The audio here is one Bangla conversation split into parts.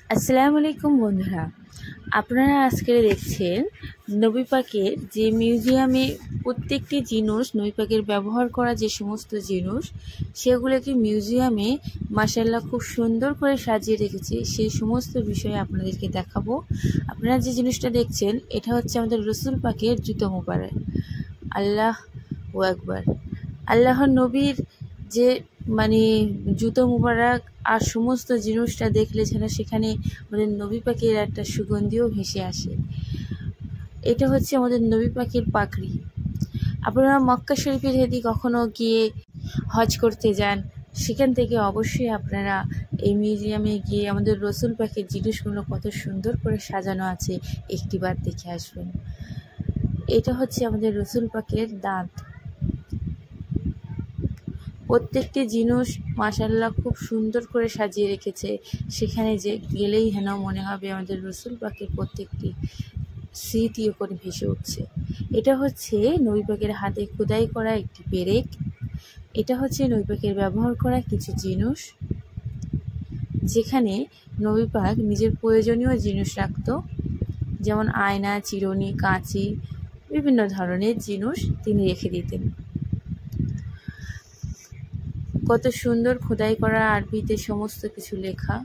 আসসালামু আলাইকুম বন্ধুরা, আপনারা আজকে দেখছেন নবী পাকের যে মিউজিয়ামে প্রত্যেকটি জিনিস নবী পাকের ব্যবহার করা যে সমস্ত জিনিস সেগুলোকে মিউজিয়ামে মাশাআল্লাহ খুব সুন্দর করে সাজিয়ে রেখেছে। সেই সমস্ত বিষয়ে আপনাদেরকে দেখাবো। আপনারা যে জিনিসটা দেখছেন এটা হচ্ছে আমাদের রসুল পাকের জুতো মোবারক। আল্লাহু আকবার। আল্লাহর নবীর যে জুতো মুবারক আর সমস্ত জিনিসটা দেখলে যেন সেখানে আমাদের নবী পাকের একটা সুগন্ধিও ভেসে আসে। এটা হচ্ছে আমাদের নবী পাকের পাগড়ি। আপনারা মক্কা শরীফে যদি কখনো গিয়ে হজ করতে যান, সেখান থেকে অবশ্যই আপনারা এই মিউজিয়ামে গিয়ে আমাদের রসুল পাকের জিনিসগুলো কত সুন্দর করে সাজানো আছে একটিবার দেখে আসবেন। এটা হচ্ছে আমাদের রসুল পাকের দাঁত। প্রত্যেকটি জিনিস মাশাআল্লাহ খুব সুন্দর করে সাজিয়ে রেখেছে। সেখানে যে গেলেই যেন মনে হবে আমাদের রসুল পাকের প্রত্যেকটি স্মৃতি করে ভেসে উঠছে। এটা হচ্ছে নবী পাকের হাতে খোদাই করা একটি পেরেক। এটা হচ্ছে নবী পাকের ব্যবহার করা কিছু জিনিস, যেখানে নবী পাক নিজের প্রয়োজনীয় জিনিস রাখত, যেমন আয়না, চিরুনি, কাঁচি, বিভিন্ন ধরনের জিনিস তিনি রেখে দিতেন। কত সুন্দর খোদাই করা আরবিতে সমস্ত কিছু লেখা।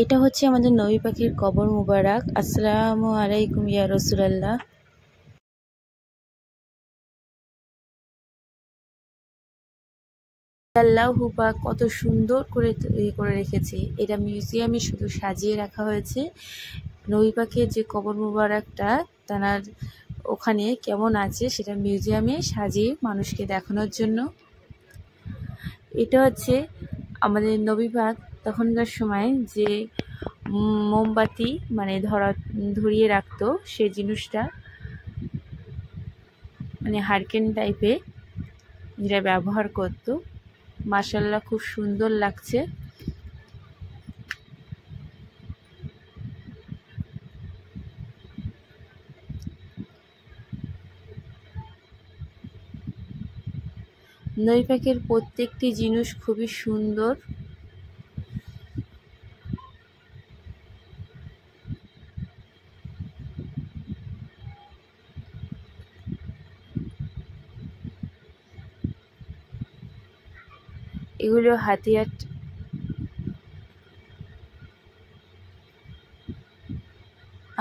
এটা হচ্ছে আমাদের নবী পাখির কবর মুবারক। আসসালামু আলাইকুম ইয়া রাসূলুল্লাহ। আল্লাহু পাক কত সুন্দর করে করে রেখেছে। এটা মিউজিয়ামে শুধু সাজিয়ে রাখা হয়েছে। নবী পাখির যে কবর মুবারকটা তার ওখানে কেমন আছে সেটা মিউজিয়ামে সাজিয়ে মানুষকে দেখানোর জন্য। এটা হচ্ছে আমাদের নবী পাক তখনকার সময় যে মোমবাতি ধরিয়ে রাখতো, সেই জিনিসটা হারকেন টাইপে যেটা ব্যবহার করত। মাশাআল্লাহ খুব সুন্দর লাগছে। নবী পাকের প্রত্যেকটি জিনিস খুবই সুন্দর। এগুলো হাতিয়ার।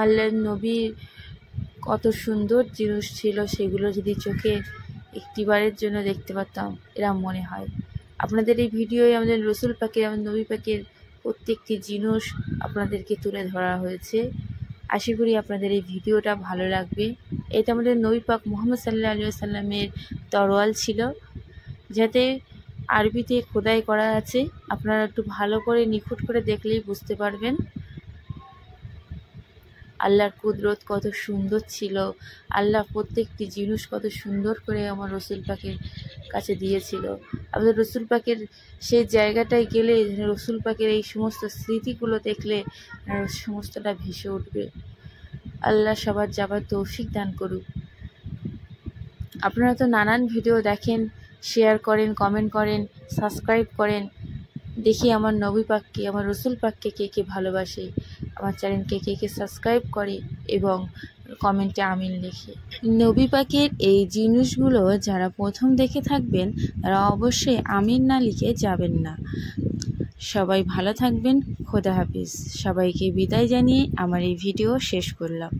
আল্লাহর নবীর কত সুন্দর জিনিস ছিল, সেগুলো যদি চোখে একটিবারের জন্য দেখতে পারতাম এরকম মনে হয়। আপনাদের এই ভিডিওয়ে আমাদের রসুল পাকের, আমাদের নবী পাকের প্রত্যেকটি জিনিস আপনাদেরকে তুলে ধরা হয়েছে। আশা করি আপনাদের এই ভিডিওটা ভালো লাগবে। এটা আমাদের নবী পাক মুহাম্মদ সাল্লাল্লাহু আলাইহি ওয়াসাল্লামের তরোয়াল ছিল, যাতে আরবিতে খোদাই করা আছে। আপনারা একটু ভালো করে নিখুঁত করে দেখলেই বুঝতে পারবেন আল্লাহর কুদরত কত সুন্দর ছিল। আল্লাহ প্রত্যেকটি জিনিস কত সুন্দর করে আমার রসুল পাকের কাছে দিয়েছিল। আমাদের রসুল পাকের সেই জায়গাটায় গেলে রসুল পাকের এই সমস্ত স্মৃতিগুলো দেখলে সমস্তটা ভেসে উঠবে। আল্লাহ সবার যাবার তৌফিক দান করুক। আপনারা তো নানান ভিডিও দেখেন, শেয়ার করেন, কমেন্ট করেন, সাবস্ক্রাইব করেন। দেখি আমার নবী পাককে, আমার রসুল পাককে কে কে ভালোবাসে, আমার চ্যানেলকে কে কে সাবস্ক্রাইব করে এবং কমেন্টে আমিন লেখে। নবী পাকের এই জিনিসগুলো যারা প্রথম দেখে থাকবেন তারা অবশ্যই আমিন না লিখে যাবেন না। সবাই ভালো থাকবেন। খোদা হাফিজ। সবাইকে বিদায় জানিয়ে আমার এই ভিডিও শেষ করলাম।